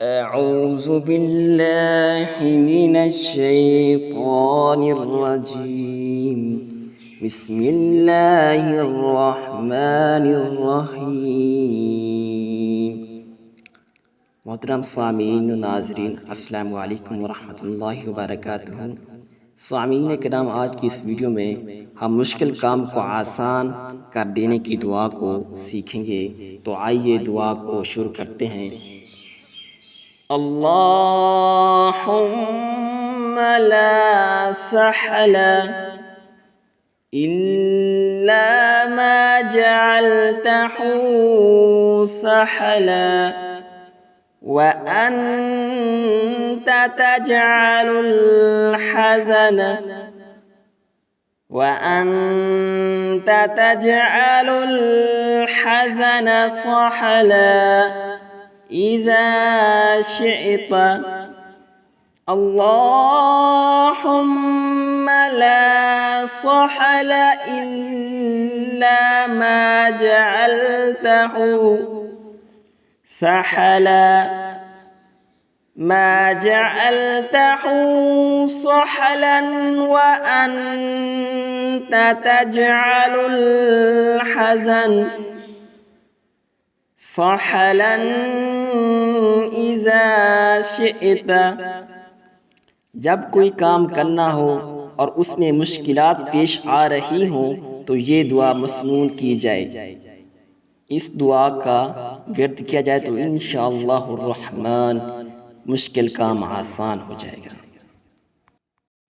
أعوذ بالله من الشيطان الرجيم بسم الله الرحمن الرحيم। मोहतरम सामीन नाजरीन अस्सलामु अलैकुम वरहमतुल्लाहि वबरकातुहू। सामीन किराम, आज की इस वीडियो में हम मुश्किल काम को आसान कर देने की दुआ को सीखेंगे। तो आइए दुआ को शुरू करते हैं। अल्लाहुम्मा ला सहला इल्ला मा जअलतहू सहला व अन्ता तजअलुल हज़न सहला इज़ा शिअत। अल्लाहुम्मा ला सहला इल्ला मा जअलतहू सहला सहलन व अन्ता तजअलुल हज़न सहलन इज़ा शिअत। जब कोई काम करना हो और उसमें मुश्किलात पेश आ रही हों तो ये दुआ मसनून की जाए। इस दुआ का व्यर्थ किया जाए तो इंशाअल्लाहुर रहमान मुश्किल काम आसान हो जाएगा।